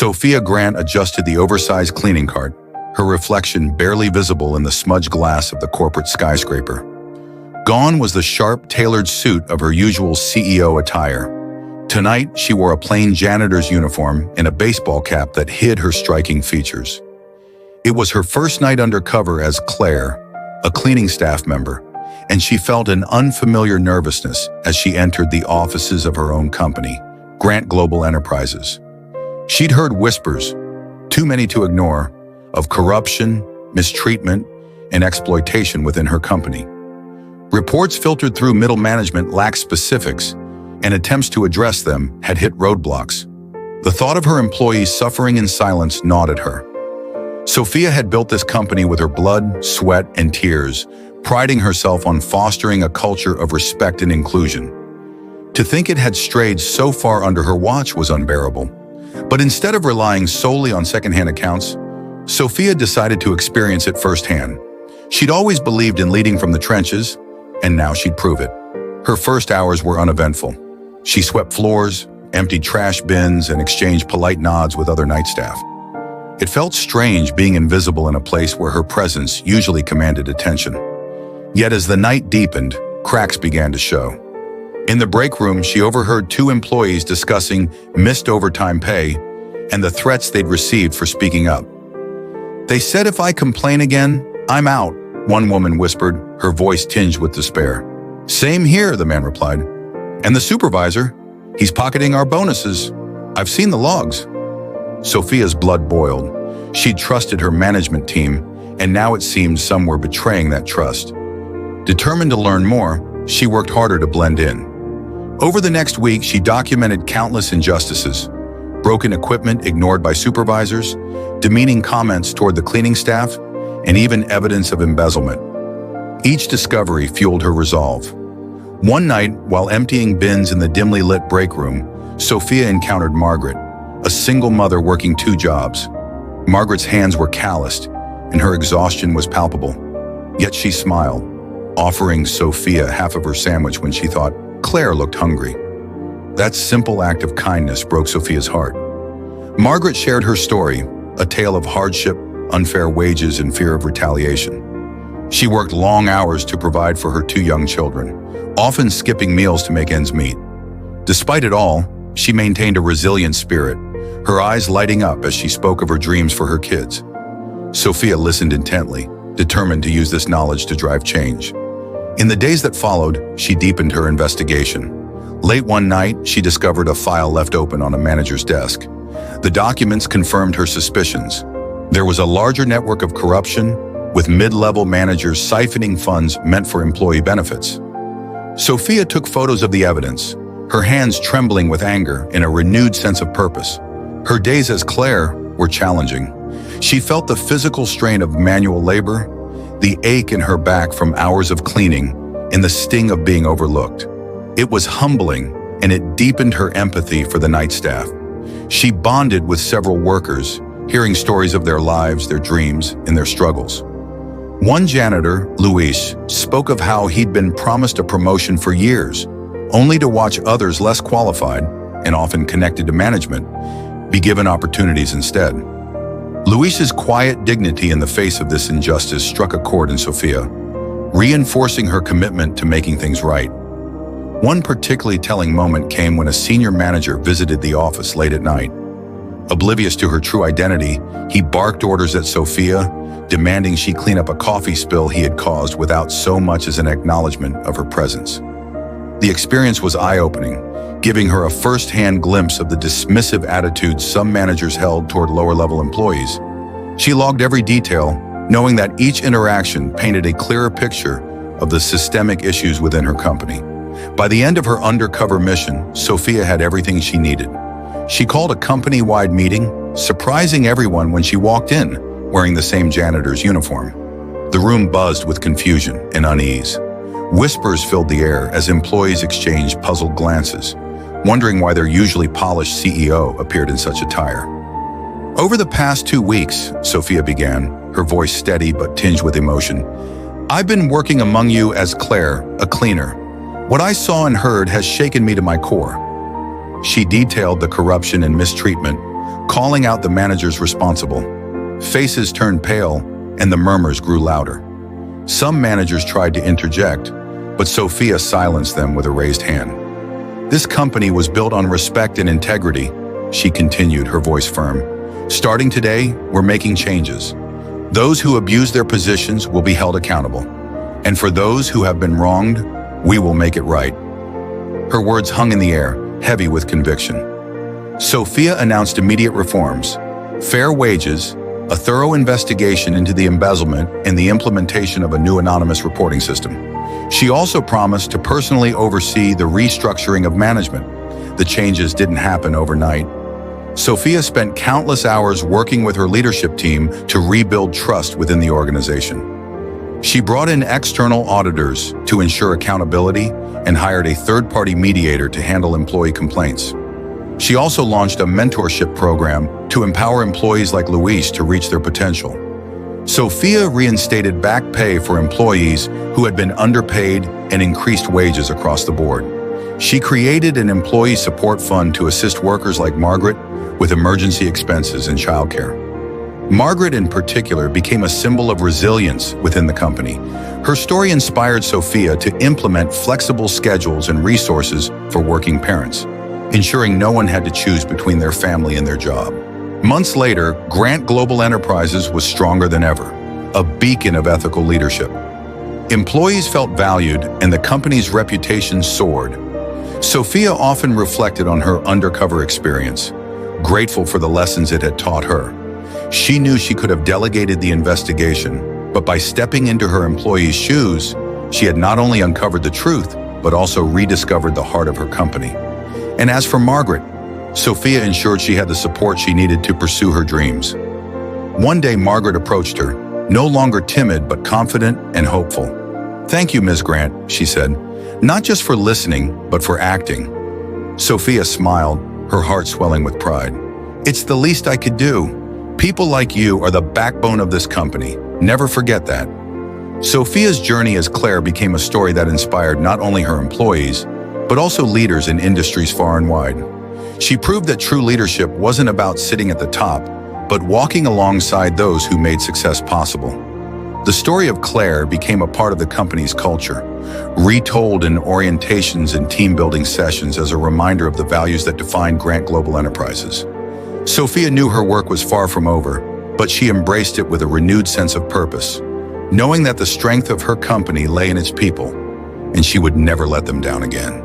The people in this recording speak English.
Sophia Grant adjusted the oversized cleaning cart, her reflection barely visible in the smudged glass of the corporate skyscraper. Gone was the sharp, tailored suit of her usual CEO attire. Tonight, she wore a plain janitor's uniform and a baseball cap that hid her striking features. It was her first night undercover as Claire, a cleaning staff member, and she felt an unfamiliar nervousness as she entered the offices of her own company, Grant Global Enterprises. She'd heard whispers, too many to ignore, of corruption, mistreatment, and exploitation within her company. Reports filtered through middle management lacked specifics, and attempts to address them had hit roadblocks. The thought of her employees suffering in silence gnawed at her. Sophia had built this company with her blood, sweat, and tears, priding herself on fostering a culture of respect and inclusion. To think it had strayed so far under her watch was unbearable. But instead of relying solely on secondhand accounts, Sophia decided to experience it firsthand. She'd always believed in leading from the trenches, and now she'd prove it. Her first hours were uneventful. She swept floors, emptied trash bins, and exchanged polite nods with other night staff. It felt strange being invisible in a place where her presence usually commanded attention. Yet as the night deepened, cracks began to show. In the break room, she overheard two employees discussing missed overtime pay and the threats they'd received for speaking up. "They said if I complain again, I'm out," one woman whispered, her voice tinged with despair. "Same here," the man replied. "And the supervisor? He's pocketing our bonuses. I've seen the logs." Sophia's blood boiled. She'd trusted her management team, and now it seemed some were betraying that trust. Determined to learn more, she worked harder to blend in. Over the next week, she documented countless injustices: broken equipment ignored by supervisors, demeaning comments toward the cleaning staff, and even evidence of embezzlement. Each discovery fueled her resolve. One night, while emptying bins in the dimly lit break room, Sophia encountered Margaret, a single mother working 2 jobs. Margaret's hands were calloused, and her exhaustion was palpable. Yet she smiled, offering Sophia half of her sandwich when she thought Claire looked hungry. That simple act of kindness broke Sophia's heart. Margaret shared her story, a tale of hardship, unfair wages, and fear of retaliation. She worked long hours to provide for her 2 young children, often skipping meals to make ends meet. Despite it all, she maintained a resilient spirit, her eyes lighting up as she spoke of her dreams for her kids. Sophia listened intently, determined to use this knowledge to drive change. In the days that followed, she deepened her investigation. Late one night, she discovered a file left open on a manager's desk. The documents confirmed her suspicions. There was a larger network of corruption, with mid-level managers siphoning funds meant for employee benefits. Sophia took photos of the evidence, her hands trembling with anger and a renewed sense of purpose. Her days as Claire were challenging. She felt the physical strain of manual labor, the ache in her back from hours of cleaning, and the sting of being overlooked. It was humbling, and it deepened her empathy for the night staff. She bonded with several workers, hearing stories of their lives, their dreams, and their struggles. One janitor, Luis, spoke of how he'd been promised a promotion for years, only to watch others less qualified, and often connected to management, be given opportunities instead. Luis's quiet dignity in the face of this injustice struck a chord in Sophia, reinforcing her commitment to making things right. One particularly telling moment came when a senior manager visited the office late at night. Oblivious to her true identity, he barked orders at Sophia, demanding she clean up a coffee spill he had caused without so much as an acknowledgement of her presence. The experience was eye-opening, giving her a first-hand glimpse of the dismissive attitudes some managers held toward lower-level employees. She logged every detail, knowing that each interaction painted a clearer picture of the systemic issues within her company. By the end of her undercover mission, Sophia had everything she needed. She called a company-wide meeting, surprising everyone when she walked in, wearing the same janitor's uniform. The room buzzed with confusion and unease. Whispers filled the air as employees exchanged puzzled glances, wondering why their usually polished CEO appeared in such attire. "Over the past 2 weeks," Sophia began, her voice steady but tinged with emotion, "I've been working among you as Claire, a cleaner. What I saw and heard has shaken me to my core." She detailed the corruption and mistreatment, calling out the managers responsible. Faces turned pale, and the murmurs grew louder. Some managers tried to interject, but Sophia silenced them with a raised hand. This company was built on respect and integrity, she continued, her voice firm. Starting today, we're making changes. Those who abuse their positions will be held accountable. And for those who have been wronged, we will make it right. Her words hung in the air, heavy with conviction. Sophia announced immediate reforms: fair wages, a thorough investigation into the embezzlement, and the implementation of a new anonymous reporting system. She also promised to personally oversee the restructuring of management. The changes didn't happen overnight. Sophia spent countless hours working with her leadership team to rebuild trust within the organization. She brought in external auditors to ensure accountability and hired a third-party mediator to handle employee complaints. She also launched a mentorship program to empower employees like Luis to reach their potential. Sophia reinstated back pay for employees who had been underpaid and increased wages across the board. She created an employee support fund to assist workers like Margaret with emergency expenses and childcare. Margaret, in particular, became a symbol of resilience within the company. Her story inspired Sophia to implement flexible schedules and resources for working parents, ensuring no one had to choose between their family and their job. Months later, Grant Global Enterprises was stronger than ever, a beacon of ethical leadership. Employees felt valued, and the company's reputation soared. Sophia often reflected on her undercover experience, grateful for the lessons it had taught her. She knew she could have delegated the investigation, but by stepping into her employees' shoes, she had not only uncovered the truth, but also rediscovered the heart of her company. And as for Margaret, Sophia ensured she had the support she needed to pursue her dreams. One day, Margaret approached her, no longer timid but confident and hopeful. "Thank you, Ms. Grant," she said, "not just for listening, but for acting." Sophia smiled, her heart swelling with pride. "It's the least I could do. People like you are the backbone of this company. Never forget that." Sophia's journey as Claire became a story that inspired not only her employees, but also leaders in industries far and wide. She proved that true leadership wasn't about sitting at the top, but walking alongside those who made success possible. The story of Claire became a part of the company's culture, retold in orientations and team-building sessions as a reminder of the values that define Grant Global Enterprises. Sophia knew her work was far from over, but she embraced it with a renewed sense of purpose, knowing that the strength of her company lay in its people, and she would never let them down again.